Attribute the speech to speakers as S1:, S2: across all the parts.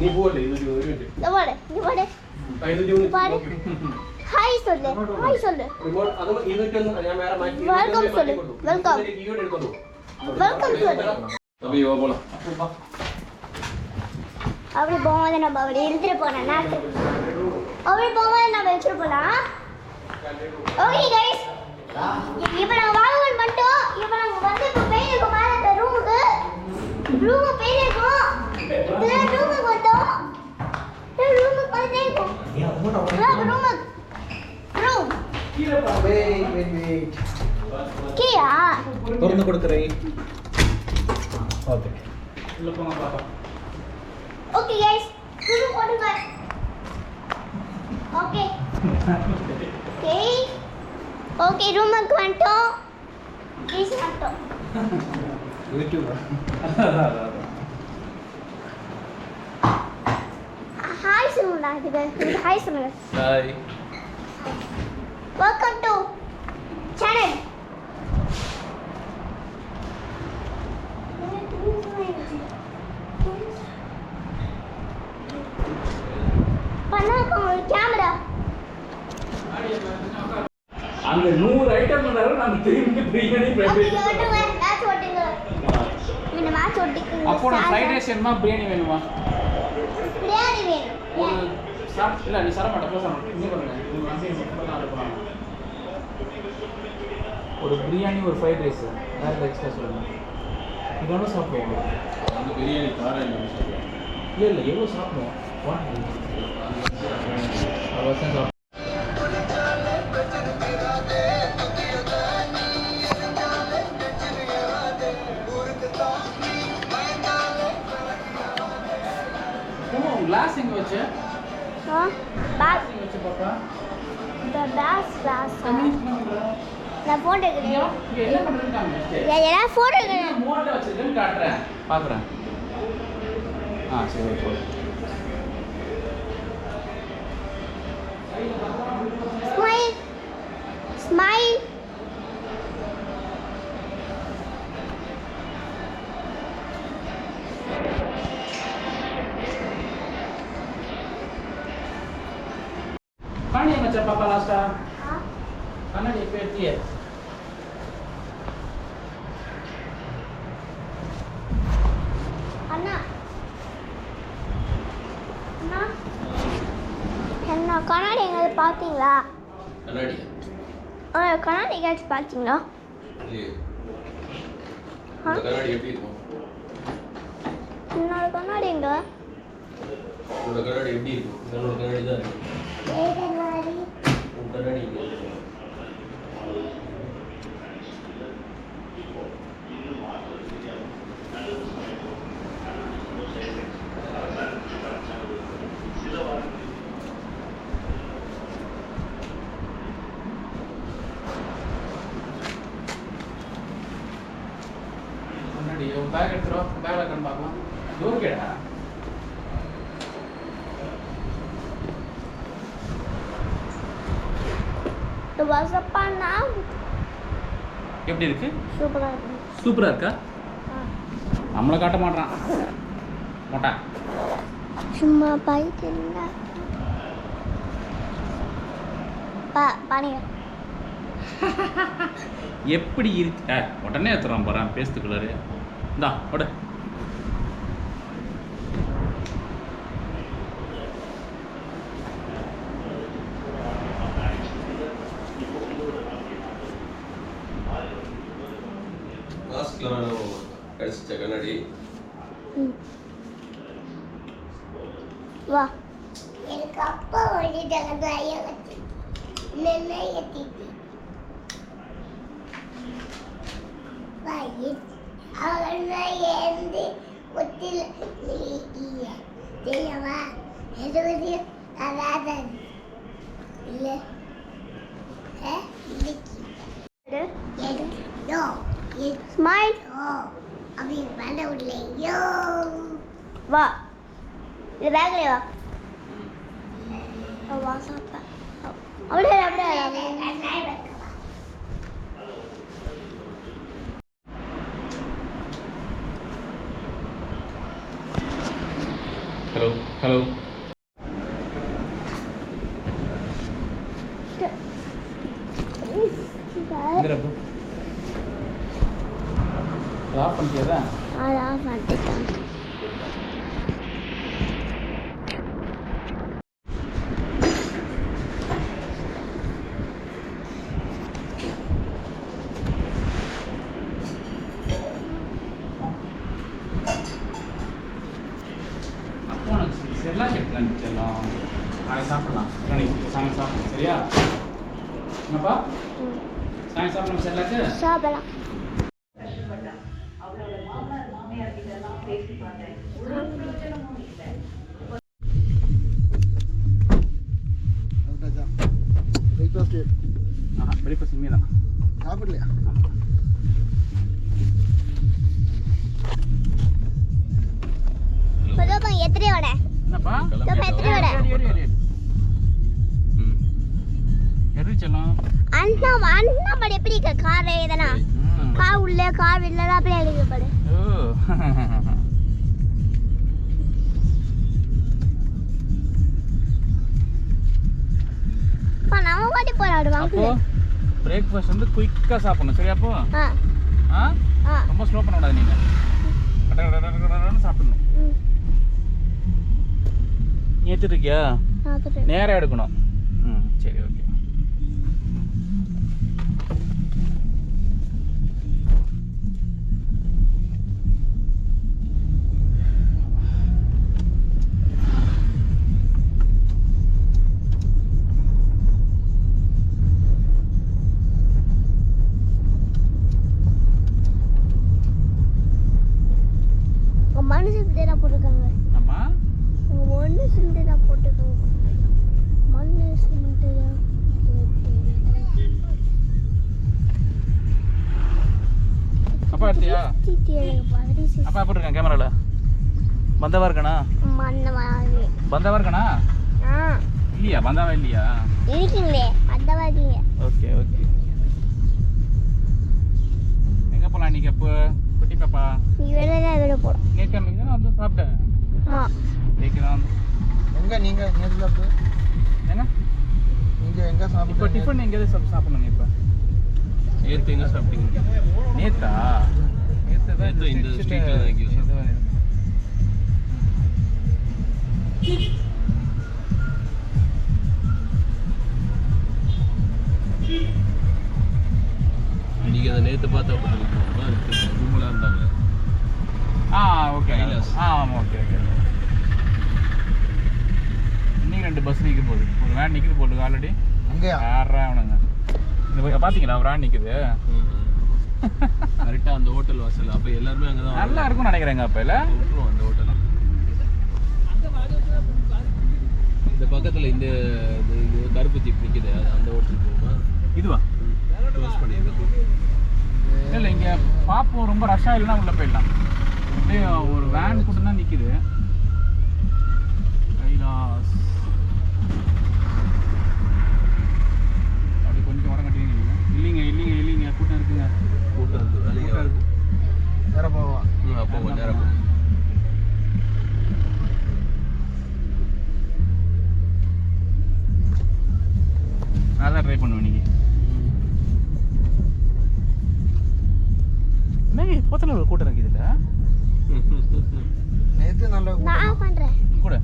S1: நீ போடு இது ஒரு மினிட்
S2: நீ போடு ஹாய் சொல்லு
S1: ரிமோட் அது இதுக்கு ഞാൻ വേറെ മാറ്റി
S2: വെൽക്കം சொல்லு വെൽക്കം
S1: വീഡിയോ എടുക്കുന്നു
S2: வெல்கம் சொல்லு
S1: தம்பி வா போலாம்
S2: அப்படி போகாத நம்ம அப்படி எடுத்துட்டு போனா அப்படி போகாத நம்ம எடுத்துட்டு போலாம் ஓகே கைஸ் இப்போ நாங்க வாகமன் மட்டும் இப்போ நாங்க வந்து இப்போ போயிருக்கோம் மேல ரூமுக்கு போயிருக்கோம் ரூமுக்கு வந்தோம் ரூமுக்கு போயிருக்கோம் ரூம் கீயா
S3: திறந்து கொடுக்குறேன் ஓகே உள்ள போங்க பாப்பா
S2: ஓகே गाइस शुरू பண்ணுங்க ஓகே ஓகே ரூமுக்கு வந்துட்டோம் ப்ளீஸ் வந்துட்டோம்
S3: யூடியூபர்
S2: ஹாய் சொல்லுடா இதுக்கு ஹாய் சொல்லுங்க
S3: hi
S2: welcome to channel camera
S3: அங்க 100 ஐட்டம் பண்ணாரு நான் திரும்பி பிரியாணி
S2: மேட்ச் ஓட்டுங்க இந்த மேட்ச் ஓட்டிங்க
S3: அப்போ நான் ஃப்ரைட் ரைஸ் வேணுமா பிரியாணி வேணுமா
S2: பிரியாணி வேணும்
S3: ஒரு சாப் இல்ல நீ சர மாட்டே போசா இங்க பாருங்க நீங்க வந்து மட்டும் ஆர்டர் பண்ணுங்க ஒரு பிரியாணி ஒரு ஃப்ரைட் ரைஸ் வேற எக்ஸ்ட்ரா சொல்லுங்க இதோட சாப்பிடுவோம்
S1: அந்த பிரியாணி காரா என்ன சாப்பிடுவோம்
S3: இல்ல எவ்வளவு சாப்பிடுவோம் 1 அவசரம் சாப்பிடுவோம் கிளாஸ் எங்க வச்சே
S2: பாஸ்
S3: எங்க வச்சே பாப்பா
S2: the best class நான் போட்டோ எடுக்கிறேன்
S3: இங்க என்ன பண்றேன்னு காமிங்க
S2: ஏன்னா போட்டோ எடுக்கிறேன்
S3: மோட்ல வச்சிருக்கேன்னு காட்றேன் பாக்குறேன் சரி ஓகே
S2: ஸ்மைல்
S3: கண்ணாடி மச்சா பாப்பா லாஸ்டா கண்ணாடி பேத்தியே
S2: அண்ணா அண்ணா என்ன கண்ணாடி எங்கேயாவது பார்த்தீங்களா
S1: கண்ணாடியா
S2: கண்ணாடி எங்கேயாச்சும் பார்த்தீங்களா
S1: இல்லையே இந்த கண்ணாடி எப்படி இருக்கும்
S2: என்னோட கண்ணாடி எங்க
S1: உன்னோட கண்ணாடி எப்படி இருக்கும் என்னோட கண்ணாடி தான் இருக்கு உன் கண்ணாடி இங்க இருக்கு
S3: கண்ணாடி உன் பேக் எடுத்துறோம் பேக்ல கண் பார்க்கலாம் ஓகேடா எப்படி இருக்கு சூப்பரா இருக்கா நம்மள காட்ட மாட்டான் மோட்டா
S2: சும்மா பாய்க்கிறீங்க பாருங்க
S3: எப்படி இருக்கு உடனே எடுத்துறான் போறான் பேசுறதுக்குள்ளாரு இந்தா ஓட
S1: கடிச்சிச்ச கண்ணாடி
S2: வா எனக்கு அப்பா ஓடிட்டாங்க ஐயா வச்சு நின்று ஏற்றிட்டு அவங்க ஏந்து ஒத்தில தெரியவா எதுவது அதான் இல்லை ஸ்மைல் அப்படி பண்ண விடலையோ வா இது பேக்ல வா வா சாப்பிட்டா அப்படியே அப்படியே
S3: ஹலோ ஆஃப் பண்ணிட்டியா?
S2: ஆஃப் பண்ணிட்டேன்.
S3: அப்போ உனக்கு செல்லாம் கட்டலாம் செல்லம். நாளைக்கு சாப்பிடலாம். சாயங்காலம் சாப்பிடலாம். சரியா? என்னப்பா சாயங்காலம் சாப்பிடலாம். செல்லாக்கு
S2: சாப்பிடலாம்.
S3: பிரேக்ஃபாஸ்ட் இனிமே தான்
S4: சாப்பிடலையா?
S2: எத்தனையோட
S3: என்னப்பா
S2: எத்தனையோட
S3: செல்லம்
S2: அண்ணா அண்ணா படி எப்படி இருக்க கார் எதனா கார் உள்ள கார் இல்லைனா அப்படியே எழுதிப்படு. நம்ம பாட்டி போராடுவாங்க.
S3: பிரேக்ஃபாஸ்ட் வந்து குயிக்காக சாப்பிடணும். சரியா? அப்போ ரொம்ப ஸ்லோ பண்ண கூடாது. நீங்கள் கடகடன்னு சாப்பிடணும். நீ எடுத்துருக்கியா? நேராக எடுக்கணும். சரி ஓகே.
S2: மண்ணு சிமெண்ட் போட்டுருக்காங்க.
S3: ஆமா
S2: மண்ணு சிமெண்ட் போட்டுருக்காங்க. மண்ணு சிமெண்ட்
S3: அப்பா எடுத்தியா? அப்பா போட்டுருக்கேன் கேமரால. பந்தாவா இருக்கணா? பந்தாவா இருக்கணா? இல்லையா? பந்தாவா இல்லையா?
S2: இருக்கீங்களே பந்தாவா இருக்கீங்க.
S3: Okay okay. எங்க போலாம் இன்னைக்கு? அப்போ குட்டி பாப்பா
S2: நீ வேற போறோம்.
S3: நேற்று வந்து சாப்பிட்டேன். தான்
S4: எங்க நீங்க நேத்து சாப்பிட்டு
S3: ஏங்க
S4: நீங்க எங்க சாப்பிட்டு?
S3: இப்போ டிஃபன் எங்கேயாவது சாப்பிடணுங்க. இப்போ
S1: நேற்று எங்கே சாப்பிட்டீங்க?
S3: நேத்தா? நேற்று தான்
S1: இந்த ஸ்ட்ரீட்டில் தான் எங்கேயும் நீங்கள் அதை நேற்று பார்த்தா ரூமெலாம் இருந்தாங்க.
S3: ஓகே. ஆமாம் ஓகே ஓகே. இன்னைக்கு 2 பஸ் நிற்க போகுது. ஒரு வேன் நிற்குது போகுது ஆல்ரெடி.
S4: அங்கேயா?
S3: யாரா அவனுங்க பார்த்தீங்களா? ஒரு வேன் நிற்குது
S1: கரெக்டாக அந்த ஹோட்டல் வாசல். அப்போ எல்லாருமே அங்கே தான்
S3: நல்லா இருக்கும்னு நினைக்கிறேங்க. அப்போ இல்லை
S1: விட்டுருவோம் அந்த ஹோட்டல். இந்த பக்கத்தில் இந்த கருப்பு ஜீப் நிற்குது, அந்த ஹோட்டல் போகுமா?
S3: இதுவா?
S1: க்ளோஸ் பண்ணியிருக்கோம்.
S3: இல்லை இங்கே பார்ப்போம். ரொம்ப ரஷ்ஷாக இல்லைன்னா உள்ளே போயிடலாம். அப்படியே ஒரு வேன் கூட்டம் தான் நிற்குது. கைலாஸ் அப்படி கொஞ்சம் உரம் கட்டிங்க. இல்லைங்க இல்லைங்க இல்லைங்க கூட்டம் இருக்குங்க.
S1: கூட்டம் இருக்குது. வேலையாக இருக்குது.
S4: நேரம் போவா?
S1: போவோம் நேரம் போவோம்.
S3: நான் தான் ட்ரை பண்ணுவேன் இன்னைக்கு. என்னங்க இப்போத்துல ஒரு கூட்டம் இருக்குது இதில்?
S4: நேத்து நல்ல
S2: நான் பண்றேன்
S3: கூட.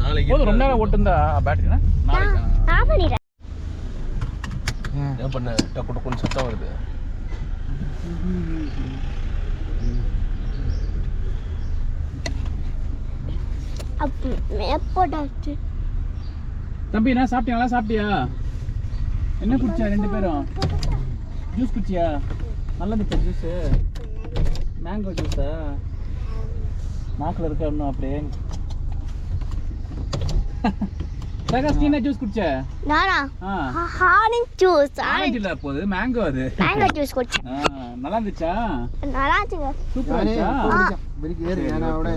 S1: நாளைக்கு
S3: போதும். ரொம்ப நேரம் ஓட்டுந்தா பேட்டரினா நாளைக்கு
S2: நான் பண்ணிடுறேன்.
S1: என்ன பண்ண? டக்கு டக்குன்னு சத்தம் வருது.
S2: எப்போ டாக்டர்?
S3: தம்பி நான் சாப்பிட்டியா? நல்லா சாப்பிட்டியா? என்ன குடிச்சா 2 பேரும்? ஜூஸ் குடிச்சியா? நல்லா இருந்துச்சா ஜூஸு? மேங்கோ ஜூஸா? நாக்கில் இருக்க இன்னும் அப்படியே. பிரகாஷ் நீ என்ன ஜூஸ் குடிச்ச?
S2: நானா ஆரஞ்சு ஜூஸ்.
S3: ஆரஞ்சு இல்ல போகுது, மேங்கோ. அது
S2: மேங்கோ ஜூஸ் குடிச்சேன்.
S3: நல்லா இருந்துச்சா?
S2: நல்லா இருந்துச்சுங்க.
S3: சூப்பரா இருந்துச்சா?
S4: பிரிக்கு ஏறி ஏனாவோட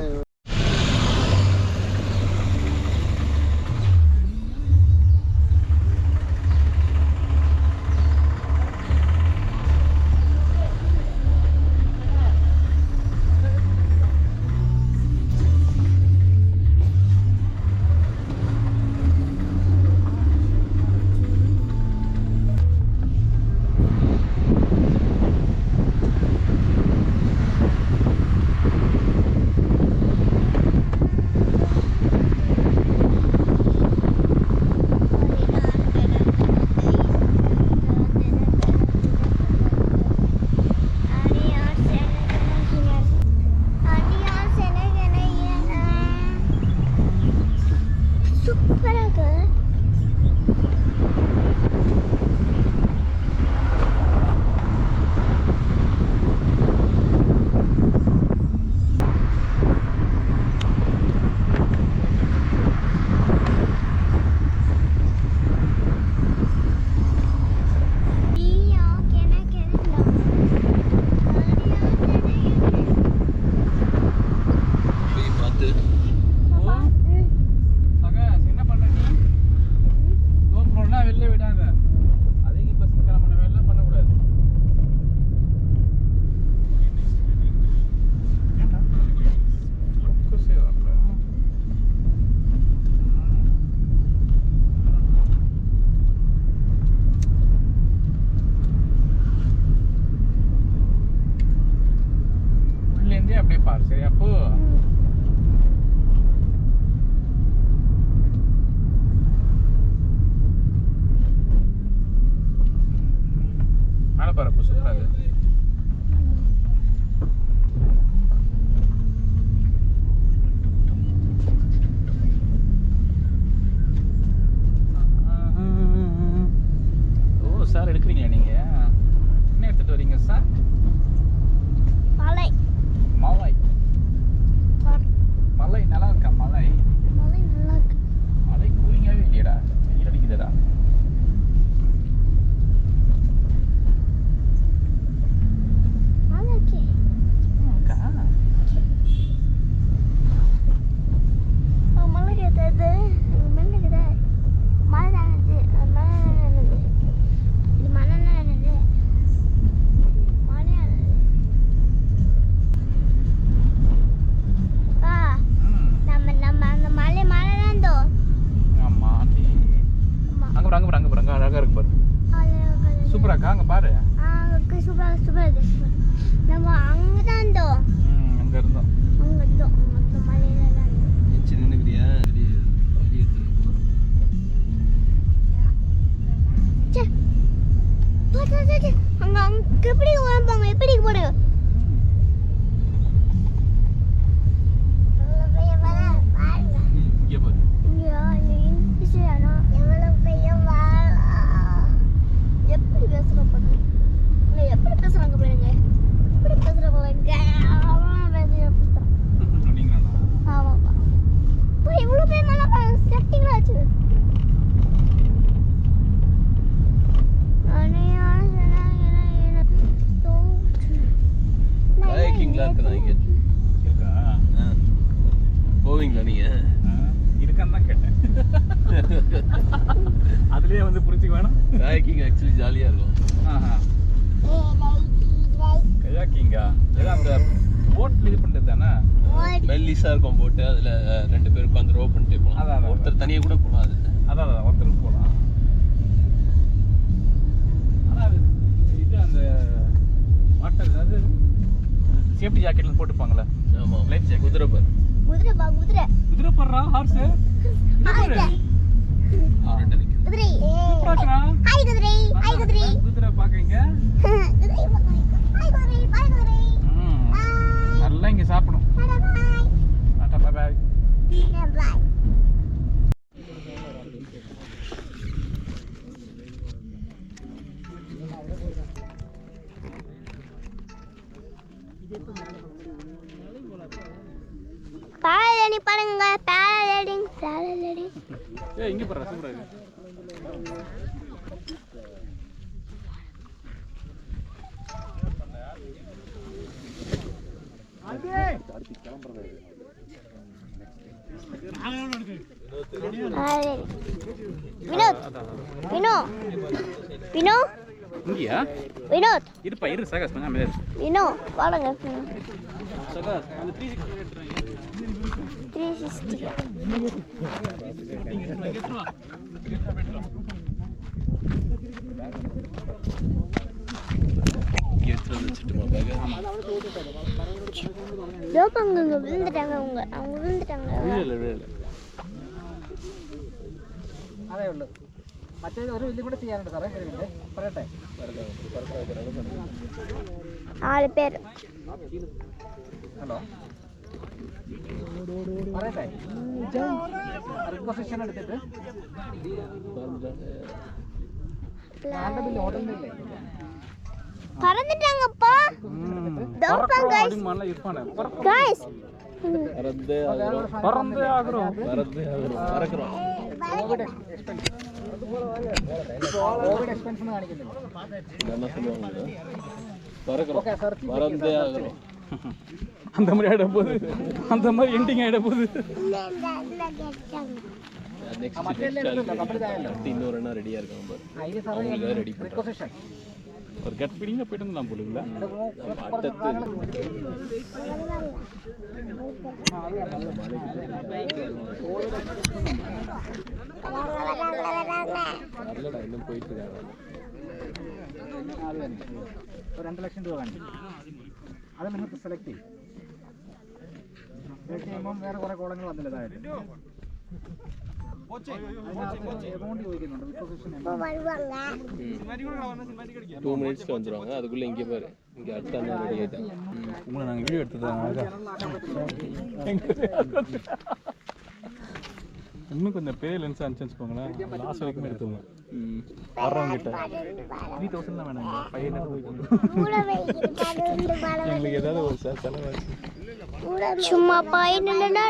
S3: சார் எடுக்கிறீங்களா நீங்க? என்ன எடுத்துட்டு வரீங்க சார்?
S2: மலை.
S3: மலை. மலை நல்லா இருக்கா? மலை
S2: மலை நல்லா இருக்கு.
S3: மலை கூலிங்காவே இல்லையடா, வெயில் அடிக்குதுடா.
S2: மலை இருக்கே.
S3: அக்கா
S2: மலை கேட்டது மலை கேட்டது மலை தானது மலை தானது இது மலை தானது மலையானது. பா நம்ம நம்ம அந்த மலை மலை தான்தோ.
S3: ஆமா டி அங்க பாரு, அங்க பாரு, அங்க பாரு, அங்க அழகா இருக்கு பாரு. சூப்பரா இருக்கா? அங்க பாரு.
S2: சூப்பரா சூப்பரா இருக்கு. நம்ம அங்க தான்தோ.
S3: அங்க இருந்தோம்.
S2: அங்க இருந்தோம். அந்த மலையில தான்.
S1: எச்சி நின்னுக்கிறியா?
S2: அங்க அங்க எப்படி போறாங்க? எப்படி போறாங்க?
S1: இங்கே பாரு.
S2: எப்படி பேசுறாங்க பாருங்க. எப்படி பேசுறாங்க பாருங்க. எப்படி பேசுறாங்க பாருங்க.
S3: அப்படிங்களாடா?
S2: ஆமாப்பா. இப்போ இவ்வளவு பேர் மேல செட்டிங்ல ஆச்சு.
S1: காயக்கிங்லாம் இருக்குதா இங்க?
S3: இருக்கா?
S1: போவீங்களா நீங்க?
S3: இருக்கான்னு தான் கேட்டேன். அதுலயே வந்து புரிஞ்சுக்க வேணாம்.
S1: காயக்கிங் ஆக்சுவலி ஜாலியா இருக்கும்.
S3: கயாக்கிங்கா? ஏதோ அந்த போட்ல இது பண்றது தானே?
S1: மெல்லிஸா இருக்கும் போட்டு, அதுல 2 பேர் உட்காந்து ரோ பண்ணிட்டு போகலாம்.
S3: அதான்
S1: ஒருத்தர் தனியா கூட போகலாம். அது
S3: அதான் ஒருத்தருக்கு போகலாம். ஆனால் அது இது அந்த வாட்டர் அதாவது சேஃப்டி ஜாக்கெட்லாம் போட்டுப்பாங்களே.
S1: ஆமா,
S3: லைஃப் ஜாக்கெட்.
S1: குதிரை பாரு.
S2: குதிரை
S3: குதிரை படுறா ஹார்ஸ்.
S1: குதிரை நிக்குது.
S2: குதிரை.
S3: சூப்பரா இருக்கா?
S2: ஹாய் குதிரை. ஹாய் குதிரை.
S3: குதிரை பாக்கீங்க.
S2: குதிரை பாக்கறீங்க. ஹாய் குதிரை. பாய் குதிரை.
S3: நல்லா இங்க சாப்பிடும்.
S2: Tata bye.
S3: Tata bye bye.
S2: Bye. Paragliding பண்ணுங்க. பேராகிளைடிங்.
S3: ஏய் இங்க பாரு, சூப்பரா இருக்கு. இங்கயா?
S2: வினோத்
S3: இருப்பா, இரு சகாஸ் கொஞ்சம் அமைதியா இரு.
S2: வினோத் பாருங்க.
S3: சகாஸ் அந்த 360 எடுத்துறீங்க.
S2: 360
S1: எடுத்து வச்சுட்டுமா பேக்?
S2: அங்க விழுந்துட்டாங்க. அவங்க விழுந்துட்டாங்க.
S3: இல்ல
S4: അതേ ഉള്ളൂ. മറ്റേത് ഒരു വലിയ കൂടെ ചെയ്യാനുണ്ട് സാറേ. പറയട്ടെ.
S2: 4 பேர்.
S4: ഹലോ. പറയട്ടെ റിക്വസിഷൻ എടുത്തിട്ട് ഹോട്ടലില്ലേ
S2: பறந்துட்டாங்கப்பா गाइस
S3: பறந்தே ஆகுறோம்
S1: பறக்கிறோம்
S4: കോവിഡ് എക്സ്പെൻസ് കാണിക്കുന്നില്ല
S1: என்ன சொல்லுவாங்க பறக்கிறோம் பறந்தே ஆகுறோம்
S3: அந்த மாதிரி ஆயிட போகுது அந்த மாதிரி எண்டிங் ஆயிட போகுது
S1: இன்னொரு என்ன ரெடியா இருக்காங்க பாரு ரெடி
S4: റിക്വസിഷൻ
S3: ஒரு கெட் ஃபீலிங்காக போயிட்டு இருந்தான் போலுங்களா
S1: இன்னுം போயிட்டு இருக்காங்க
S4: അത് തന്നെ 2 ലക്ഷം രൂപ വേണ്ടി അത് നിങ്ങൾക്ക് സെലക്ട് ചെയ്യും സെലക്ട് ചെയ്യുമ്പം വേറെ കുറേ കോളങ്ങൾ വന്നില്ല ഇതായിട്ട് എമൗണ്ട് ചോദിക്കുന്നുണ്ട് റിക്വസിഷൻ
S1: 2 மினிட்ஸ்க்கு வந்துருவாங்க அதுக்குள்ள இங்கே பாரு இங்கே அடுத்த அண்ணா ரெடி ஆயிட்டாங்க
S3: உங்களை நாங்கள் வீடியோ எடுத்துதான் இன்னும் கொஞ்சம் பெரிய லென்ஸ் அனுப்பிச்சு வச்சுக்கோங்களேன் லாஸ்ட் வரைக்குமே எடுத்துங்க வர்றவங்க கிட்ட 3000 தான் வேணாங்க 500 எங்களுக்கு ஏதாவது ஒரு செலவாச்சு
S2: சும்மா பையனா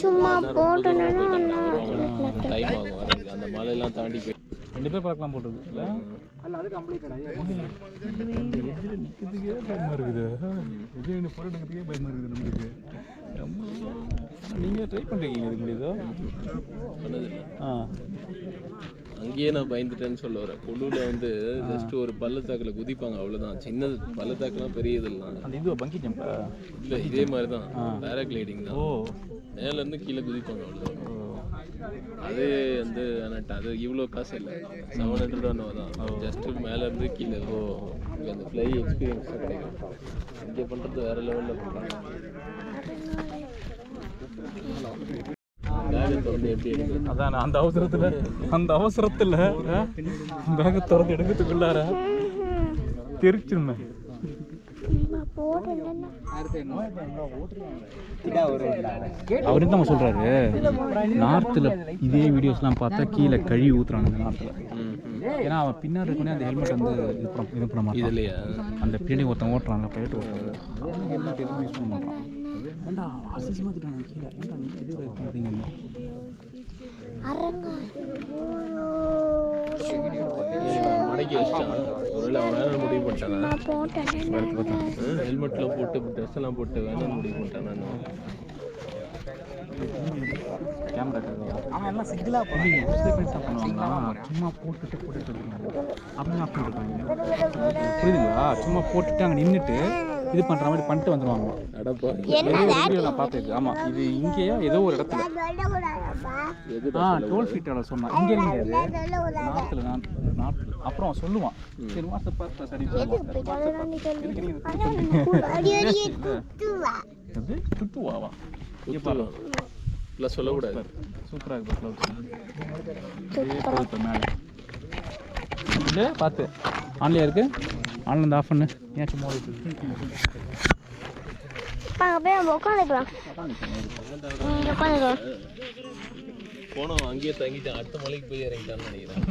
S2: சும்மா போட்டனா
S1: டைம் ஆகும் வரதுக்கு அந்த மலையெல்லாம் தாண்டி போய்
S3: 2 பேர் பார்க்கலாம் போட்டுருக்குல்ல
S4: അല്ല അത് കംപ്ലീറ്റഡ് ആയി
S3: நிற்கிறதுக்கே பயமாக இருக்குது விஜய் ஃபோட்டோ எடுக்கிறதுக்கே பயமாக இருக்குது நம்மளுக்கு நீங்கள் ட்ரை பண்ணுறீங்க இது முடியுதோ
S1: அங்கேயே நான் பயந்துட்டேன்னு சொல்ல வரேன் கொள்ளூரில் வந்து ஜஸ்ட் ஒரு பள்ளத்தாக்கில் குதிப்பாங்க அவ்வளோதான் சின்ன பள்ளத்தாக்குலாம் பெரிய இதெல்லாம்
S3: அந்த இதுவா பங்கி ஜம்பா
S1: இல்லை இதே மாதிரி தான் பேராகிளைடிங் தான்
S3: ஓ
S1: மேலேருந்து கீழே குதிப்பாங்க அவ்வளோதான் அது வந்து அது இவ்வளோ காசு இல்லை 700 தான் ஜஸ்ட்டு மேலேருந்து கீழே இங்கே அந்த ஃப்ளை எக்ஸ்பீரியன்ஸ் கிடைக்கும் இங்கே பண்ணுறது வேறு லெவலில் பண்ணுறாங்க
S3: அதான் அந்த அவசரத்தில் பேகை திறந்து எடுக்கிறதுக்குள்ளார தெரிச்சிருமே அவரு தான் சொல்றாரு நார்த்தில் இதே வீடியோஸ்லாம் பார்த்தா கீழே கழுவி ஊத்துறானுங்க நார்த்தில் ஏன்னா அவன் பின்னாடி இருக்கனே அந்த ஹெல்மெட் வந்து இது பண்ண மாட்டான்
S1: இல்லையா
S3: அந்த பின்னாடி ஒருத்தன் ஓட்டுறாங்க பிரைவேட் ஓட்டுறாங்க ஹெல்மெட் எதுவும் யூஸ் பண்ண மாட்டான் ஏன்டா அசிசமாக திட்டாங்க கீழே ஏன்டா நீங்கள் இது பண்ணுறீங்க
S1: மடக்கி வச்சிட்டான் ஒருவேளை அவன் வேணும் முடிவு பண்ணிட்டானா ஹெல்மெட்லாம் போட்டு ட்ரெஸ் எல்லாம் போட்டு வேணும் முடிவு பண்ணிட்டானா
S3: கேமரா அவன் எல்லாம் சிங்கிளாக பண்ணுவாங்களா சும்மா போட்டுட்டு இருக்காங்க அப்படின்னு ஆப்ஷன் இருக்காங்க புரியுதுங்களா சும்மா போட்டுட்டு அங்கே நின்றுட்டு இது பண்ணுற மாதிரி பண்ணிட்டு வந்துடுவாங்க வீடியோ நான் பார்த்தது ஆமாம் இது இங்கேயா ஏதோ ஒரு இடத்துல டோல் ஃபீட்டோட சொன்னான் இங்கே கிடையாது நார்த்தில் அப்புறம் சொல்லுவான் சரி வாட்ஸ்அப் பார்த்து சரி அது சுட்டுவாவா இங்கே பாரு
S1: இல்லை சொல்லக்கூடாது
S3: சூப்பராக இருக்கு மேலே இல்லை பார்த்து ஆன்லையா இருக்கு ஆன்லைன் இந்த ஆஃப் பண்ணு ஏன் சும்மா
S1: போனோம் அங்கேயே தங்கிட்டான் அடுத்த மலைக்கு போய் இறங்கிட்டான்னு நினைக்கிறேன்